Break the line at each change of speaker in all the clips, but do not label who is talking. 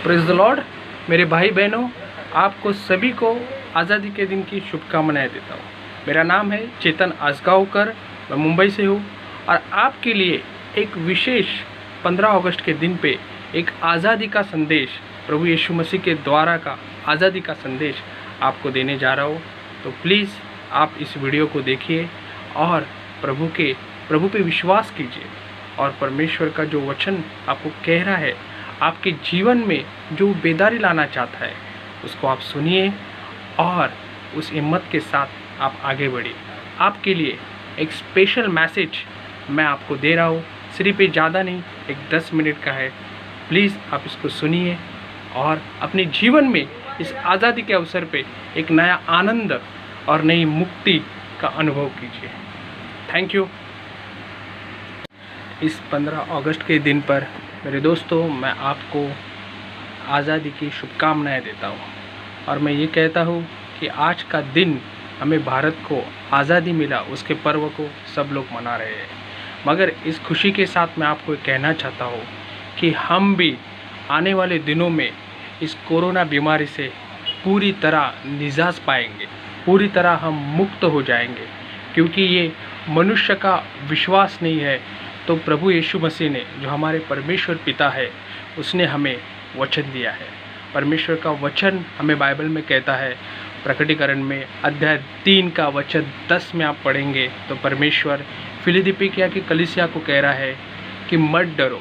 Praise the Lord. मेरे भाई बहनों, आपको सभी को आज़ादी के दिन की शुभकामनाएं देता हूँ। मेरा नाम है चेतन आसगांवकर, मैं मुंबई से हूँ और आपके लिए एक विशेष 15 अगस्त के दिन पे एक आज़ादी का संदेश, प्रभु यीशु मसीह के द्वारा का आज़ादी का संदेश आपको देने जा रहा हूँ। तो प्लीज़ आप इस वीडियो को देखिए और प्रभु पे विश्वास कीजिए और परमेश्वर का जो वचन आपको कह रहा है, आपके जीवन में जो बेदारी लाना चाहता है, उसको आप सुनिए और उस हिम्मत के साथ आप आगे बढ़िए। आपके लिए एक स्पेशल मैसेज मैं आपको दे रहा हूँ, सिर्फ ये ज़्यादा नहीं, एक 10 मिनट का है। प्लीज़ आप इसको सुनिए और अपने जीवन में इस आज़ादी के अवसर पे एक नया आनंद और नई मुक्ति का अनुभव कीजिए। Thank you. इस 15 अगस्त के दिन पर मेरे दोस्तों, मैं आपको आज़ादी की शुभकामनाएं देता हूं और मैं ये कहता हूं कि आज का दिन हमें भारत को आज़ादी मिला, उसके पर्व को सब लोग मना रहे हैं। मगर इस खुशी के साथ मैं आपको कहना चाहता हूं कि हम भी आने वाले दिनों में इस कोरोना बीमारी से पूरी तरह निजात पाएंगे, पूरी तरह हम मुक्त हो जाएंगे, क्योंकि ये मनुष्य का विश्वास नहीं है। तो प्रभु यीशु मसीह ने, जो हमारे परमेश्वर पिता है, उसने हमें वचन दिया है। परमेश्वर का वचन हमें बाइबल में कहता है, प्रकटीकरण में अध्याय 3 का वचन 10 में आप पढ़ेंगे तो परमेश्वर फिलिदिपिया की कलीसिया को कह रहा है कि मत डरो,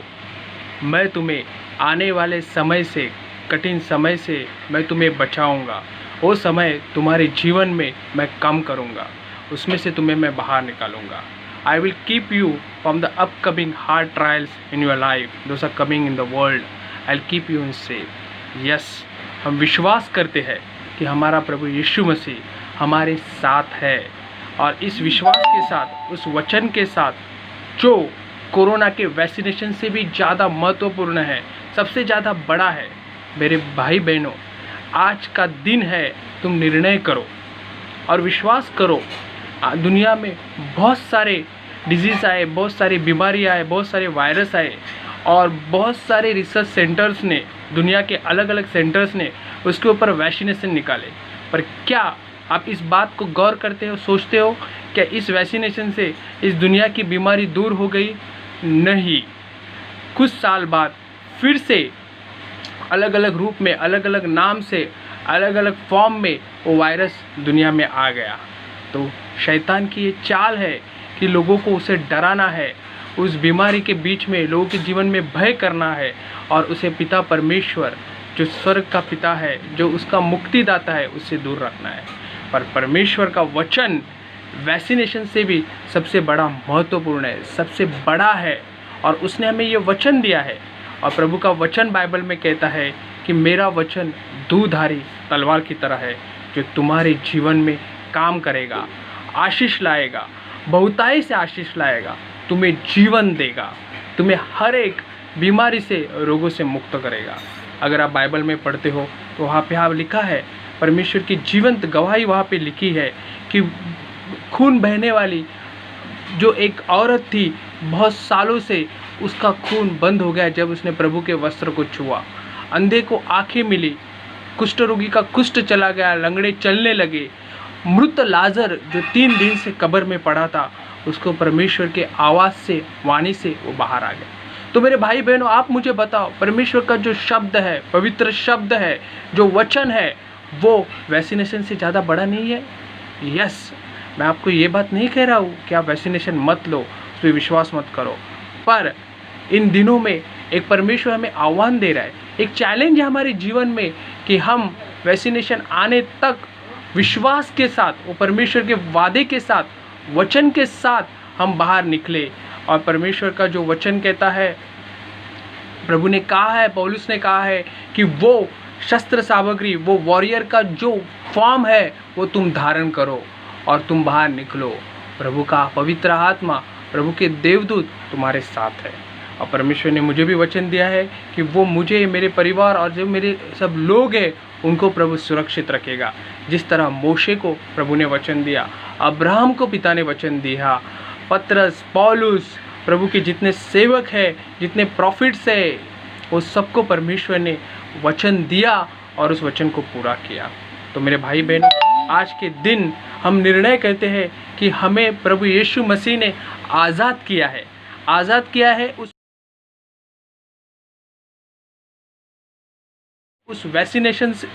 मैं तुम्हें आने वाले समय से, कठिन समय से मैं तुम्हें बचाऊंगा। वो समय तुम्हारे जीवन में मैं कम करूंगा, उसमें से तुम्हें मैं बाहर निकालूंगा। I will keep you from the upcoming hard trials in your life. Those are coming in the world. I'll keep you in safe. Yes, हम विश्वास करते हैं कि हमारा प्रभु यीशु मसीह हमारे साथ है और इस विश्वास के साथ, उस वचन के साथ, जो कोरोना के वैक्सीनेशन से भी ज़्यादा महत्वपूर्ण है, सबसे ज़्यादा बड़ा है, मेरे भाई बहनों, आज का दिन है। तुम निर्णय करो और विश्वास करो। दुनिया में बहुत सारे डिजीज़ आए, बहुत सारी बीमारी आए, बहुत सारे वायरस आए और बहुत सारे रिसर्च सेंटर्स ने, दुनिया के अलग अलग सेंटर्स ने उसके ऊपर वैक्सीनेशन निकाले। पर क्या आप इस बात को गौर करते हो, सोचते हो क्या इस वैक्सीनेशन से इस दुनिया की बीमारी दूर हो गई? नहीं। कुछ साल बाद फिर से अलग अलग रूप में, अलग अलग नाम से, अलग अलग फॉर्म में वो वायरस दुनिया में आ गया। तो शैतान की ये चाल है कि लोगों को उसे डराना है, उस बीमारी के बीच में लोगों के जीवन में भय करना है और उसे पिता परमेश्वर, जो स्वर्ग का पिता है, जो उसका मुक्तिदाता है, उससे दूर रखना है। पर परमेश्वर का वचन वैक्सीनेशन से भी सबसे बड़ा महत्वपूर्ण है, सबसे बड़ा है और उसने हमें ये वचन दिया है। और प्रभु का वचन बाइबल में कहता है कि मेरा वचन दूधारी तलवार की तरह है, जो तुम्हारे जीवन में काम करेगा, आशीष लाएगा, बहुताई से आशीष लाएगा, तुम्हें जीवन देगा, तुम्हें हर एक बीमारी से, रोगों से मुक्त करेगा। अगर आप बाइबल में पढ़ते हो तो वहाँ पे आप लिखा है, परमेश्वर की जीवंत गवाही वहाँ पे लिखी है कि खून बहने वाली जो एक औरत थी, बहुत सालों से उसका खून बंद हो गया जब उसने प्रभु के वस्त्र को छुआ। अंधे को आंखें मिली, कुष्ठ रोगी का कुष्ठ चला गया, लंगड़े चलने लगे। मृत लाजर जो 3 दिन से कब्र में पड़ा था, उसको परमेश्वर के आवाज़ से, वाणी से वो बाहर आ गया। तो मेरे भाई बहनों, आप मुझे बताओ, परमेश्वर का जो शब्द है, पवित्र शब्द है, जो वचन है, वो वैक्सीनेशन से ज़्यादा बड़ा नहीं है? यस, मैं आपको ये बात नहीं कह रहा हूँ कि आप वैक्सीनेशन मत लो, उस पर विश्वास मत करो। पर इन दिनों में एक परमेश्वर हमें आह्वान दे रहा है, एक चैलेंज है हमारे जीवन में कि हम वैक्सीनेशन आने तक विश्वास के साथ, वो परमेश्वर के वादे के साथ, वचन के साथ हम बाहर निकले। और परमेश्वर का जो वचन कहता है, प्रभु ने कहा है, पौलुस ने कहा है कि वो शस्त्र सामग्री, वो वॉरियर का जो फॉर्म है, वो तुम धारण करो और तुम बाहर निकलो। प्रभु का पवित्र आत्मा, प्रभु के देवदूत तुम्हारे साथ है। और परमेश्वर ने मुझे भी वचन दिया है कि वो मुझे, मेरे परिवार और जो मेरे सब लोग हैं, उनको प्रभु सुरक्षित रखेगा। जिस तरह मोशे को प्रभु ने वचन दिया, अब्राहम को पिता ने वचन दिया, पतरस, पौलुस, प्रभु के जितने सेवक हैं, जितने प्रॉफिट्स हैं, वो सबको परमेश्वर ने वचन दिया और उस वचन को पूरा किया। तो मेरे भाई बहनों, आज के दिन हम निर्णय करते हैं कि हमें प्रभु यीशु मसीह ने आज़ाद किया है, आज़ाद किया है उस वैक्सीनेशन से,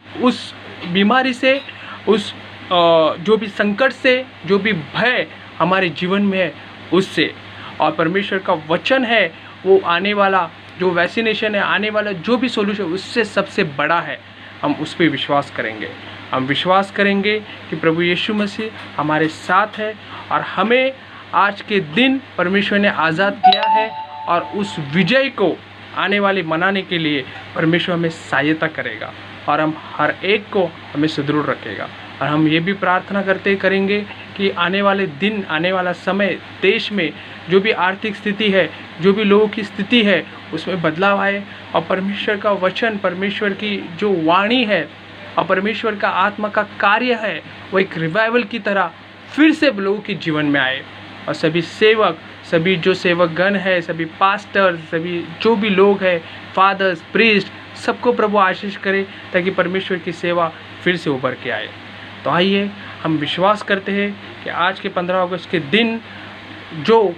उस बीमारी से, उस जो भी संकट से, जो भी भय हमारे जीवन में है उससे। और परमेश्वर का वचन है वो आने वाला जो वैक्सीनेशन है, आने वाला जो भी सोल्यूशन उससे सबसे बड़ा है। हम उस पर विश्वास करेंगे, हम विश्वास करेंगे कि प्रभु यीशु मसीह हमारे साथ है और हमें आज के दिन परमेश्वर ने आज़ाद किया है और उस विजय को आने वाले मनाने के लिए परमेश्वर हमें सहायता करेगा और हम हर एक को हमें सुदृढ़ रखेगा। और हम ये भी प्रार्थना करेंगे कि आने वाले दिन, आने वाला समय देश में जो भी आर्थिक स्थिति है, जो भी लोगों की स्थिति है उसमें बदलाव आए और परमेश्वर का वचन, परमेश्वर की जो वाणी है और परमेश्वर का आत्मा का कार्य है वो एक रिवाइवल की तरह फिर से लोगों के जीवन में आए। और सभी सेवक, सभी जो सेवकगण है, सभी पास्टर, सभी जो भी लोग हैं, फादर्स, प्रीस्ट, सबको प्रभु आशीष करे ताकि परमेश्वर की सेवा फिर से उभर के आए। तो आइए हम विश्वास करते हैं कि आज के 15 अगस्त के दिन जो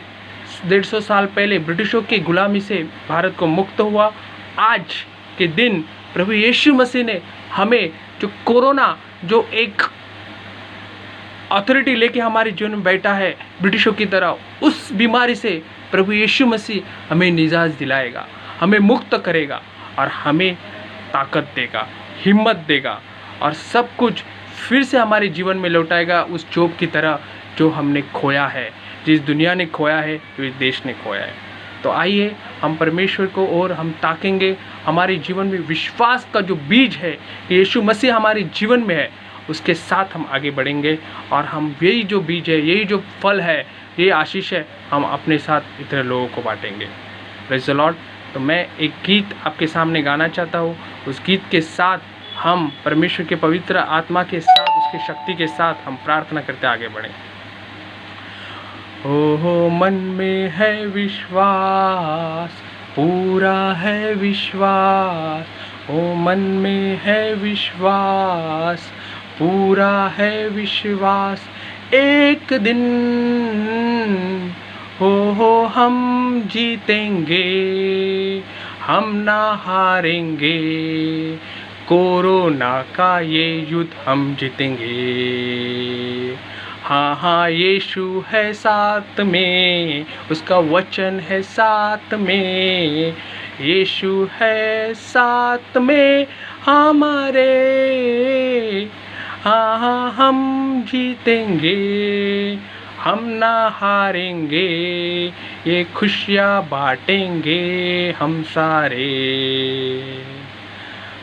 150 साल पहले ब्रिटिशों की गुलामी से भारत को मुक्त हुआ, आज के दिन प्रभु यीशु मसीह ने हमें जो कोरोना, जो एक अथॉरिटी लेके हमारे जीवन में बैठा है ब्रिटिशों की तरह, उस बीमारी से प्रभु यीशु मसीह हमें निजात दिलाएगा, हमें मुक्त करेगा और हमें ताकत देगा, हिम्मत देगा और सब कुछ फिर से हमारे जीवन में लौटाएगा उस जोब की तरह जो हमने खोया है, जिस दुनिया ने खोया है, जो इस देश ने खोया है। तो आइए हम परमेश्वर को और हम ताकेंगे, हमारे जीवन में विश्वास का जो बीज है यीशु मसीह हमारे जीवन में है, उसके साथ हम आगे बढ़ेंगे और हम यही जो बीज है, यही जो फल है, यही आशीष है, हम अपने साथ इतने लोगों को बांटेंगे। Praise the Lord. तो मैं एक गीत आपके सामने गाना चाहता हूँ, उस गीत के साथ हम परमेश्वर के पवित्र आत्मा के साथ, उसकी शक्ति के साथ हम प्रार्थना करते आगे बढ़ें। हो मन में है विश्वास, पूरा है विश्वास, ओ मन में है विश्वास, पूरा है विश्वास, एक दिन हो हम जीतेंगे, हम ना हारेंगे, कोरोना का ये युद्ध हम जीतेंगे। हाँ हाँ यीशु है साथ में, उसका वचन है साथ में, यीशु है साथ में हमारे, हाँ हाँ हम जीतेंगे, हम ना हारेंगे, ये खुशियाँ बांटेंगे हम सारे।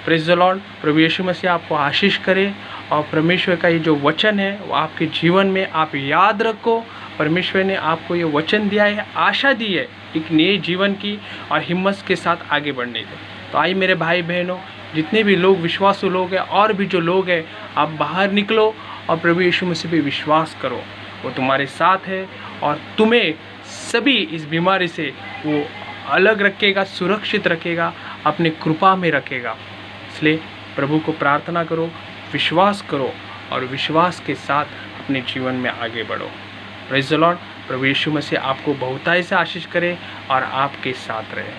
Praise the Lord. प्रभु यीशु मसीह आपको आशीष करे और परमेश्वर का ये जो वचन है वो आपके जीवन में आप याद रखो। परमेश्वर ने आपको ये वचन दिया है, आशा दी है एक नए जीवन की और हिम्मत के साथ आगे बढ़ने की। तो आइए मेरे भाई बहनों, जितने भी लोग विश्वासु लोग हैं और भी जो लोग हैं, आप बाहर निकलो और प्रभु यीशु मसीह पे विश्वास करो, वो तुम्हारे साथ है और तुम्हें सभी इस बीमारी से वो अलग रखेगा, सुरक्षित रखेगा, अपने कृपा में रखेगा। इसलिए प्रभु को प्रार्थना करो, विश्वास करो और विश्वास के साथ अपने जीवन में आगे बढ़ो। Praise the Lord. प्रभु यीशु मसीह आपको बहुतायत से आशीष करे और आपके साथ रहे।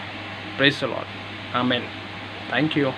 Praise the Lord. आमीन। Thank you.